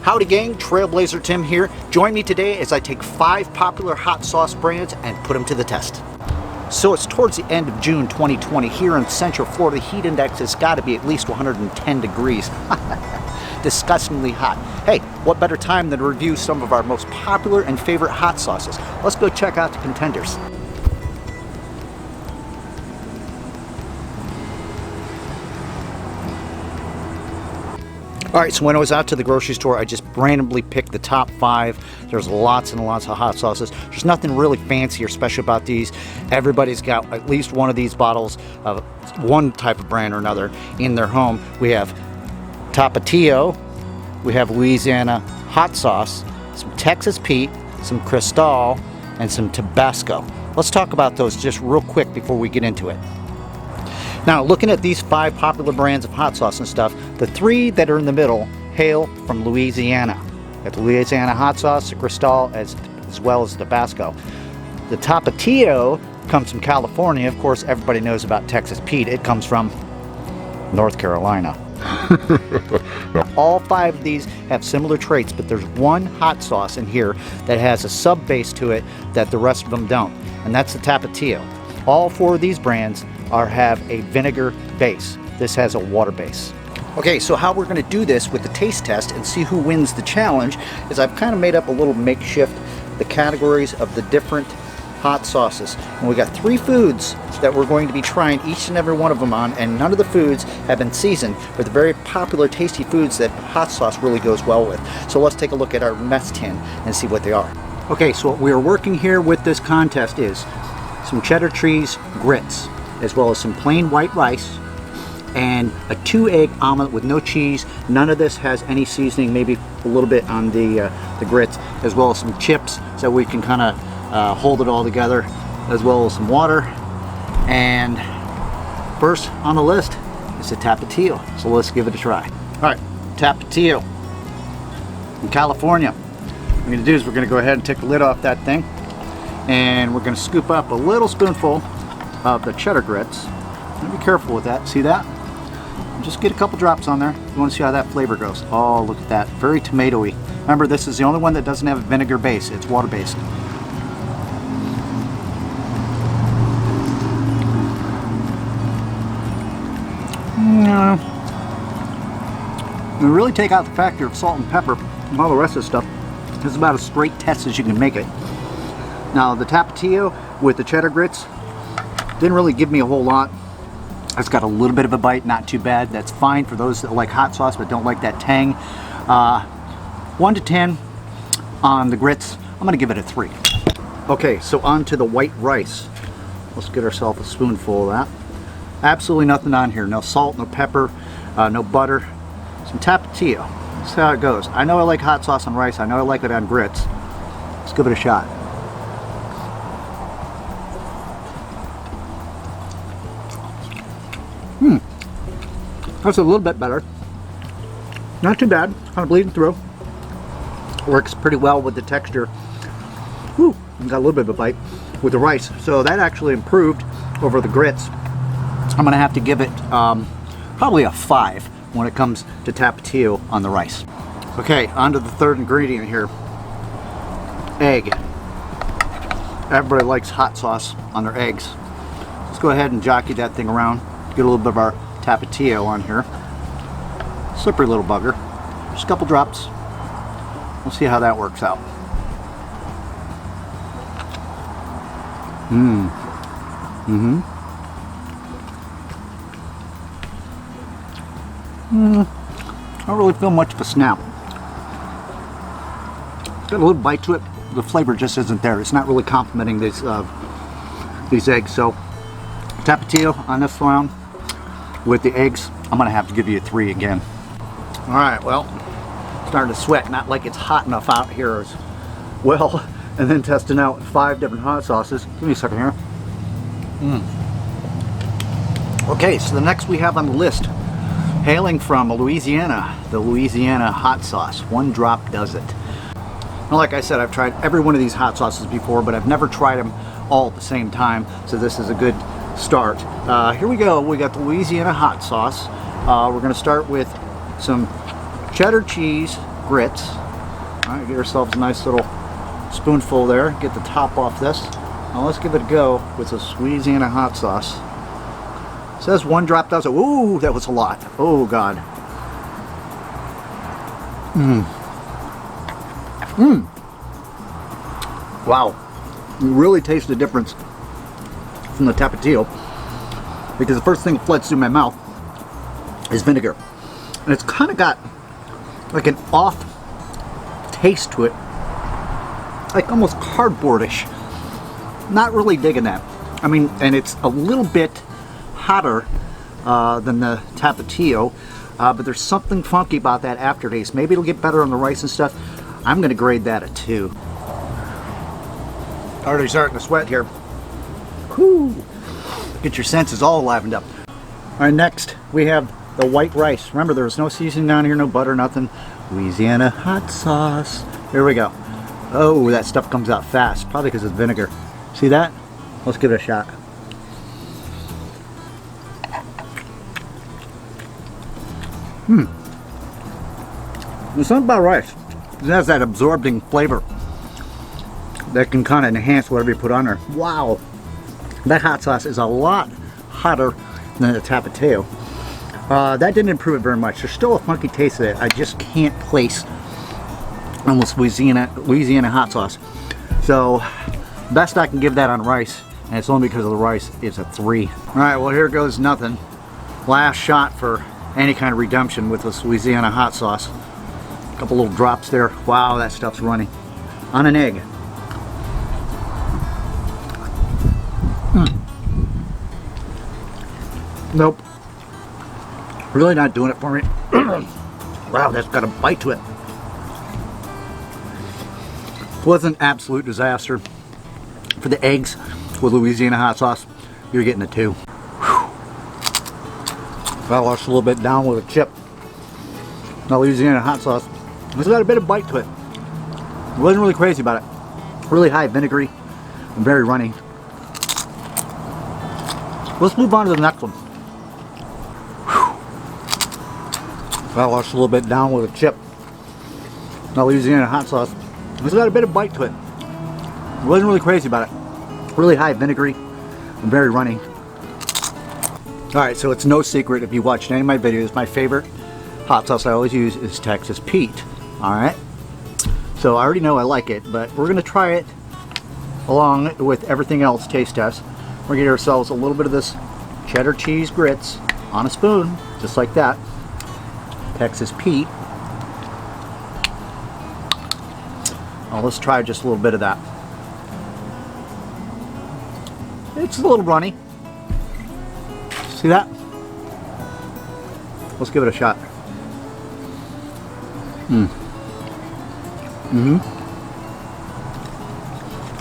Howdy gang, Trailblazer Tim here. Join me today as I take 5 popular hot sauce brands and put them to the test. So it's towards the end of June 2020 here in Central Florida. The heat index has got to be at least 110 degrees. Disgustingly hot. Hey, what better time than to review some of our most popular and favorite hot sauces? Let's go check out the contenders. Alright, so when I was out to the grocery store, I just randomly picked the top 5. There's lots and lots of hot sauces. There's nothing really fancy or special about these. Everybody's got at least one of these bottles of one type of brand or another in their home. We have Tapatio, we have Louisiana hot sauce, some Texas Pete, some Cristal, and some Tabasco. Let's talk about those just real quick before we get into it. Now, looking at these 5 popular brands of hot sauce and stuff, the 3 that are in the middle hail from Louisiana. Got the Louisiana hot sauce, the Cristal, as well as the Tabasco. The Tapatio comes from California. Of course, everybody knows about Texas Pete. It comes from North Carolina. All 5 of these have similar traits, but there's one hot sauce in here that has a sub-base to it that the rest of them don't, and that's the Tapatio. All 4 of these brands have a vinegar base. This has a water base. Okay, so how we're going to do this with the taste test and see who wins the challenge is I've kind of made up a little makeshift, the categories of the different hot sauces. And we got 3 foods that we're going to be trying each and every one of them on, and none of the foods have been seasoned, but the very popular tasty foods that hot sauce really goes well with. So let's take a look at our mess tin and see what they are. Okay, so what we're working here with this contest is some cheddar cheese grits, as well as some plain white rice and a 2-egg omelet with no cheese. None of this has any seasoning, maybe a little bit on the grits, as well as some chips so we can kind of hold it all together, as well as some water. And first on the list is the Tapatio, so let's give it a try. All right, Tapatio in California. What we're going to do is we're going to go ahead and take the lid off that thing, and we're going to scoop up a little spoonful of the cheddar grits. Be careful with that. See that? Just get a couple drops on there. You want to see how that flavor goes. Oh, look at that. Very tomatoey. Remember, this is the only one that doesn't have a vinegar base. It's water based. You really take out the factor of salt and pepper and all the rest of the stuff. This is about as straight test as you can make it. Now, the Tapatio with the cheddar grits didn't really give me a whole lot. It's got a little bit of a bite, not too bad. That's fine for those that like hot sauce but don't like that tang. 1 to 10 on the grits. I'm gonna give it a 3. Okay, so on to the white rice. Let's get ourselves a spoonful of that. Absolutely nothing on here. No salt, no pepper, no butter. Some Tapatio. Let's see how it goes. I know I like hot sauce on rice. I know I like it on grits. Let's give it a shot. That's a little bit better. Not too bad. Kind of bleeding through. Works pretty well with the texture. Whew, got a little bit of a bite with the rice. So that actually improved over the grits. I'm going to have to give it probably a 5 when it comes to Tapatio on the rice. Okay, on to the third ingredient here. Egg. Everybody likes hot sauce on their eggs. Let's go ahead and jockey that thing around. Get a little bit of our Tapatio on here. Slippery little bugger. Just a couple drops. We'll see how that works out. I don't really feel much of a snap. Got a little bite to it. The flavor just isn't there. It's not really complementing these eggs. So Tapatio on this round with the eggs, I'm gonna have to give you a 3 again. All right, well, starting to sweat. Not like it's hot enough out here as well. And then testing out 5 different hot sauces. Give me a second here. Okay, so the next we have on the list, hailing from Louisiana, the Louisiana hot sauce. One drop does it. Now, like I said, I've tried every one of these hot sauces before, but I've never tried them all at the same time, so this is a good start. Here we go. We got the Louisiana hot sauce. We're going to start with some cheddar cheese grits. All right, get ourselves a nice little spoonful there. Get the top off this. Now let's give it a go with this Louisiana hot sauce. It says 1 drop dozen. Ooh, that was a lot. Oh God. Wow. You really taste the difference from the tapatio, because the first thing that floods through my mouth is vinegar, and it's kind of got like an off taste to it, like almost cardboardish. Not really digging that. I mean, and it's a little bit hotter than the tapatio, but there's something funky about that aftertaste. Maybe it'll get better on the rice and stuff. I'm going to grade that a 2. Already starting to sweat here. Whew. Get your senses all livened up. All right, next we have the white rice. Remember, there's no seasoning down here, no butter, nothing. Louisiana hot sauce. Here we go. Oh, that stuff comes out fast, probably because of vinegar. See that? Let's give it a shot. There's something about rice. It has that absorbing flavor that can kind of enhance whatever you put on there. Wow. That hot sauce is a lot hotter than the tapatio. That didn't improve it very much. There's still a funky taste of it. I just can't place almost Louisiana hot sauce. So best I can give that on rice, and it's only because of the rice, is a 3. All right, well, here goes nothing. Last shot for any kind of redemption with this Louisiana hot sauce. A couple little drops there. Wow, that stuff's running on an egg. Nope. Really not doing it for me. Wow, that's got a bite to it. Was an absolute disaster. For the eggs with Louisiana hot sauce, you're getting a 2. Got lost a little bit down with a chip. Now Louisiana hot sauce, it's got a bit of bite to it. Wasn't really crazy about it. Really high vinegary and very runny. Let's move on to the next one. Got lost a little bit down with a chip. Now Louisiana hot sauce, it's got a bit of bite to it. Wasn't really crazy about it. Really high vinegary and very runny. Alright, so it's no secret if you watched any of my videos, my favorite hot sauce I always use is Texas Pete. Alright, so I already know I like it, but we're going to try it along with everything else taste test. We're going to get ourselves a little bit of this cheddar cheese grits on a spoon, just like that. Texas Pete. Oh, let's try just a little bit of that. It's a little runny. See that? Let's give it a shot.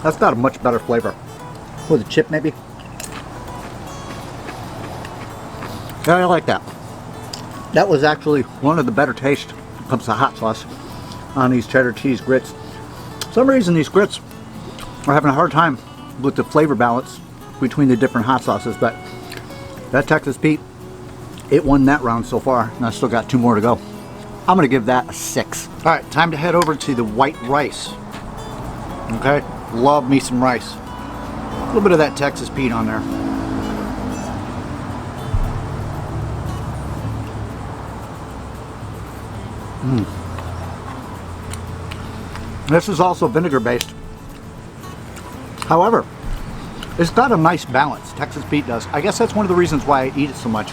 That's got a much better flavor. With a chip, maybe? Yeah, I like that. That was actually one of the better tastes when it comes to hot sauce on these cheddar cheese grits. For some reason, these grits are having a hard time with the flavor balance between the different hot sauces, but that Texas Pete, it won that round so far, and I still got 2 more to go. I'm gonna give that a 6. All right, time to head over to the white rice. Okay, love me some rice. A little bit of that Texas Pete on there. This is also vinegar based. However, it's got a nice balance. Texas Pete does. I guess that's one of the reasons why I eat it so much.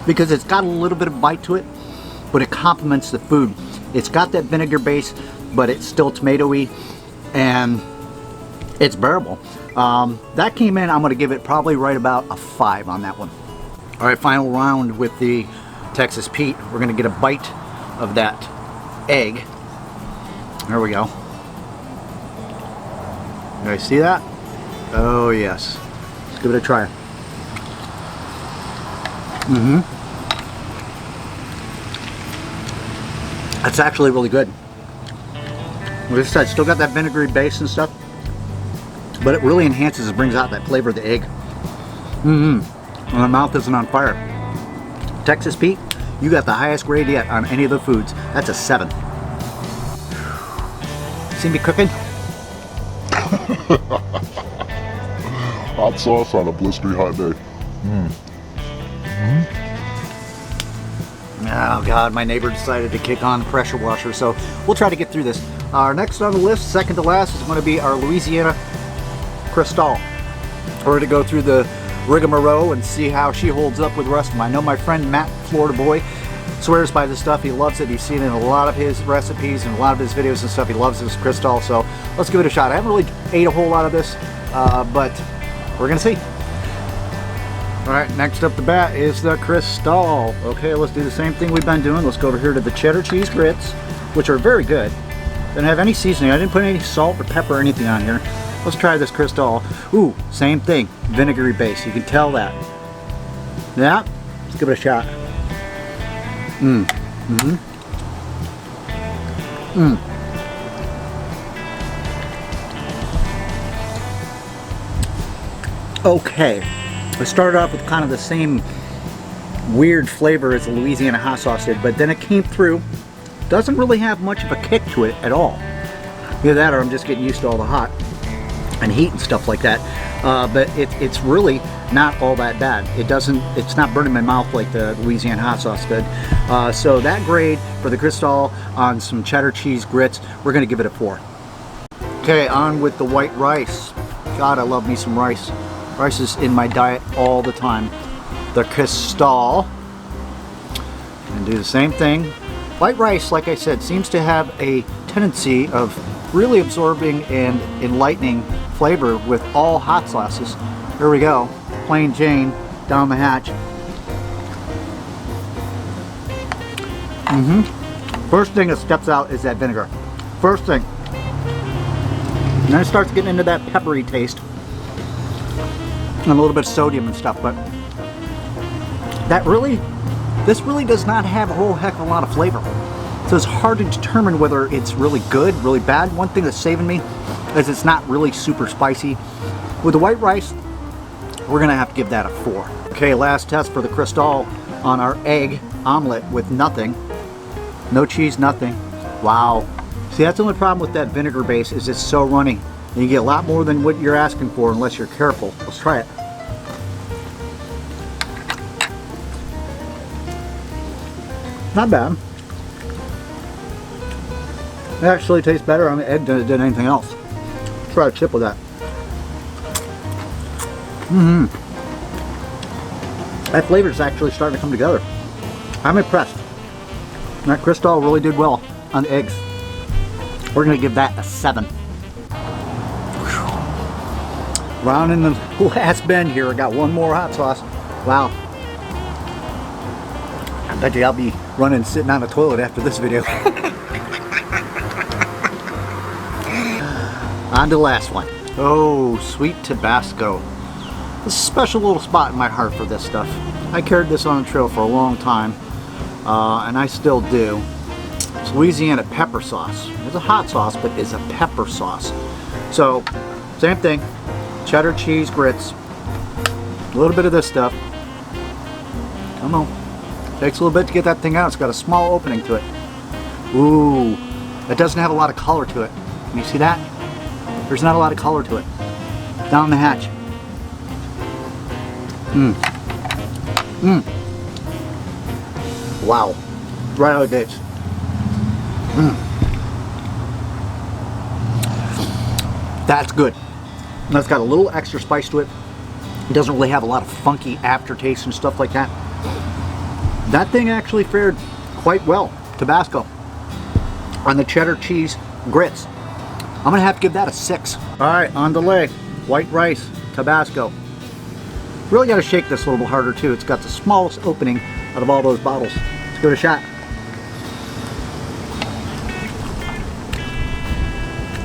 Because it's got a little bit of bite to it, but it complements the food. It's got that vinegar base, but it's still tomatoey, and it's bearable. That came in, I'm going to give it probably right about a 5 on that one. All right, final round with the Texas Pete. We're going to get a bite of that egg. There we go. You guys see that? Oh yes. Let's give it a try. That's actually really good. Like I said, still got that vinegary base and stuff, but it really enhances and brings out that flavor of the egg. And my mouth isn't on fire. Texas Pete, You got the highest grade yet on any of the foods. That's a 7. See me cooking? Hot sauce on a blistery hot day. Oh God, my neighbor decided to kick on the pressure washer, so we'll try to get through this. Our next on the list, second to last, is going to be our Louisiana Cristal. We're going to go through the rigmarole and see how she holds up with the rest of them. I know my friend Matt, Florida boy, swears by this stuff. He loves it. He's seen it in a lot of his recipes and a lot of his videos and stuff. He loves this Cristal, so let's give it a shot. I haven't really ate a whole lot of this, but we're going to see. All right, next up the bat is the Cristal. Okay, let's do the same thing we've been doing. Let's go over here to the cheddar cheese grits, which are very good. Didn't have any seasoning. I didn't put any salt or pepper or anything on here. Let's try this Cristal. Ooh, same thing, vinegary base. You can tell that. Yeah, let's give it a shot. Okay. It started off with kind of the same weird flavor as the Louisiana hot sauce did, but then it came through. Doesn't really have much of a kick to it at all. Either that or I'm just getting used to all the hot and heat and stuff like that. But it's really not all that bad. It's not burning my mouth like the Louisiana hot sauce did. So that grade for the Cristal on some cheddar cheese grits, we're gonna give it a 4. Okay, on with the white rice. God, I love me some rice. Rice is in my diet all the time. The Cristal. And do the same thing. White rice, like I said, seems to have a tendency of really absorbing and enlightening flavor with all hot sauces. Here we go. Plain Jane down the hatch. First thing that steps out is that vinegar. First thing. And then it starts getting into that peppery taste. And a little bit of sodium and stuff, but this really does not have a whole heck of a lot of flavor. So it's hard to determine whether it's really good, really bad. One thing that's saving me is it's not really super spicy. With the white rice, we're gonna have to give that a 4. Okay, last test for the Cristal on our egg omelet with nothing. No cheese, nothing. Wow. See, that's the only problem with that vinegar base is it's so runny. And you get a lot more than what you're asking for unless you're careful. Let's try it. Not bad. It actually tastes better on the egg than it did anything else. Let's try a chip with that. That flavor is actually starting to come together. I'm impressed. That Cristal really did well on the eggs. We're going to give that a 7. Round in the last bend here, I got one more hot sauce. Wow. I bet you I'll be running sitting on the toilet after this video. On to the last one. Oh, sweet Tabasco. There's a special little spot in my heart for this stuff. I carried this on the trail for a long time, and I still do. It's Louisiana pepper sauce. It's a hot sauce, but it's a pepper sauce. So, same thing. Cheddar cheese grits. A little bit of this stuff. Come on. Takes a little bit to get that thing out. It's got a small opening to it. Ooh. It doesn't have a lot of color to it. Can you see that? There's not a lot of color to it. Down the hatch. Wow. Right out of the gates. That's good. And that's got a little extra spice to it. It doesn't really have a lot of funky aftertaste and stuff like that. That thing actually fared quite well. Tabasco. On the cheddar cheese grits. I'm gonna have to give that a 6. All right, on delay. White rice, Tabasco. Really gotta shake this a little bit harder too. It's got the smallest opening out of all those bottles. Let's give it a shot.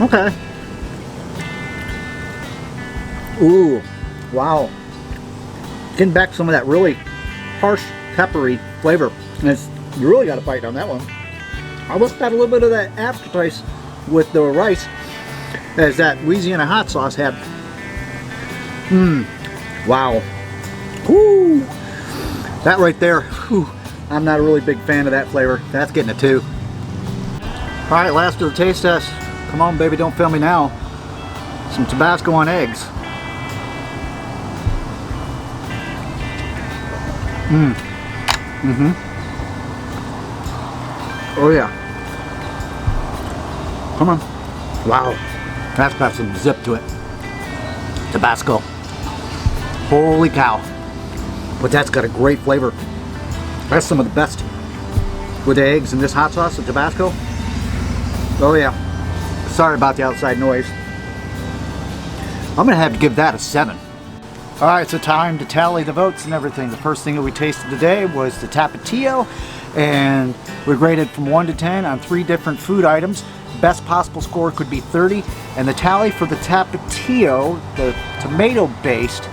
Okay. Ooh, wow. Getting back some of that really harsh, peppery flavor. And you really got to bite on that one. I almost got a little bit of that aftertaste with the rice as that Louisiana hot sauce had. Wow. Woo. That right there, whew, I'm not a really big fan of that flavor. That's getting a 2. All right, last of the taste test. Come on, baby, don't fail me now. Some Tabasco on eggs. Oh yeah. Come on. Wow. That's got some zip to it. Tabasco. Holy cow. But that's got a great flavor. That's some of the best. With the eggs and this hot sauce and Tabasco. Oh yeah. Sorry about the outside noise. I'm gonna have to give that a 7. All right, so time to tally the votes and everything. The first thing that we tasted today was the Tapatio, and we graded from 1 to 10 on 3 different food items. Best possible score could be 30, and the tally for the Tapatio, the tomato-based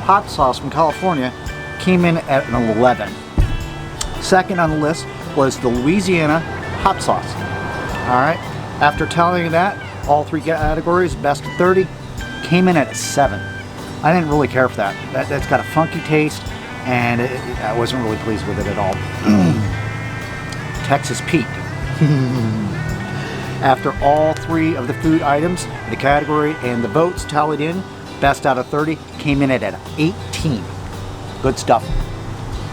hot sauce from California, came in at an 11. Second on the list was the Louisiana hot sauce. All right, after tallying that, all 3 categories, best of 30, came in at a 7. I didn't really care for that. That's got a funky taste, and I wasn't really pleased with it at all. Texas Pete. After all 3 of the food items, the category and the votes tallied in, best out of 30 came in at an 18. Good stuff.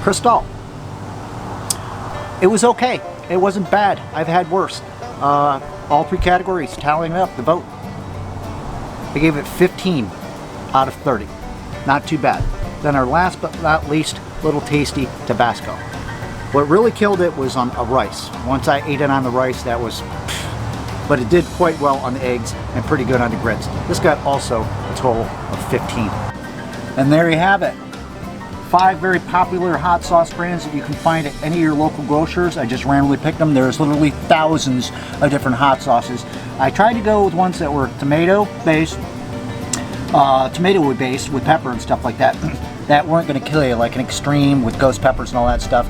Cristal. It was okay. It wasn't bad. I've had worse. All 3 categories tallying up the vote. I gave it 15 out of 30. Not too bad. Then our last but not least, little tasty Tabasco. What really killed it was on a rice. Once I ate it on the rice, that was, but it did quite well on the eggs and pretty good on the grits. This got also a total of 15. And there you have it. 5 very popular hot sauce brands that you can find at any of your local grocers. I just randomly picked them. There's literally thousands of different hot sauces. I tried to go with ones that were tomato-based, tomato-based with pepper and stuff like that. That weren't going to kill you, like an extreme with ghost peppers and all that stuff.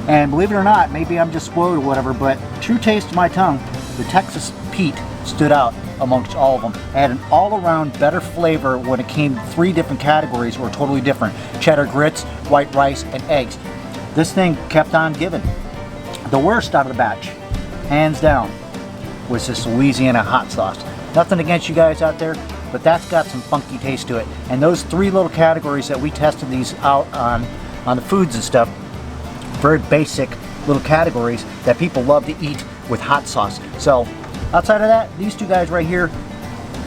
And believe it or not, maybe I'm just spoiled or whatever, but true taste to my tongue, the Texas Pete stood out amongst all of them. It had an all-around better flavor when it came to 3 different categories were totally different. Cheddar grits, white rice, and eggs. This thing kept on giving. The worst out of the batch, hands down, was this Louisiana hot sauce. Nothing against you guys out there, but that's got some funky taste to it. And those 3 little categories that we tested these out on the foods and stuff, very basic little categories that people love to eat with hot sauce. So outside of that, these 2 guys right here,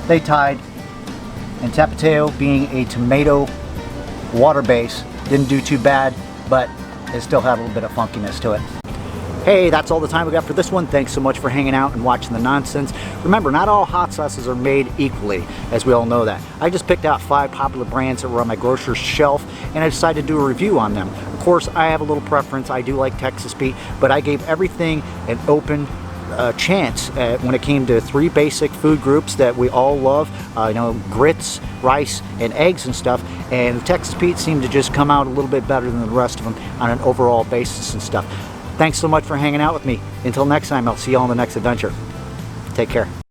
they tied. And Tapatio, being a tomato water base, didn't do too bad, but it still had a little bit of funkiness to it. Hey, that's all the time we got for this one. Thanks so much for hanging out and watching the nonsense. Remember, not all hot sauces are made equally, as we all know that. I just picked out 5 popular brands that were on my grocer's shelf, and I decided to do a review on them. Of course, I have a little preference. I do like Texas Pete, but I gave everything an open chance when it came to 3 basic food groups that we all love, you know, grits, rice, and eggs and stuff, and Texas Pete seemed to just come out a little bit better than the rest of them on an overall basis and stuff. Thanks so much for hanging out with me. Until next time, I'll see you all on the next adventure. Take care.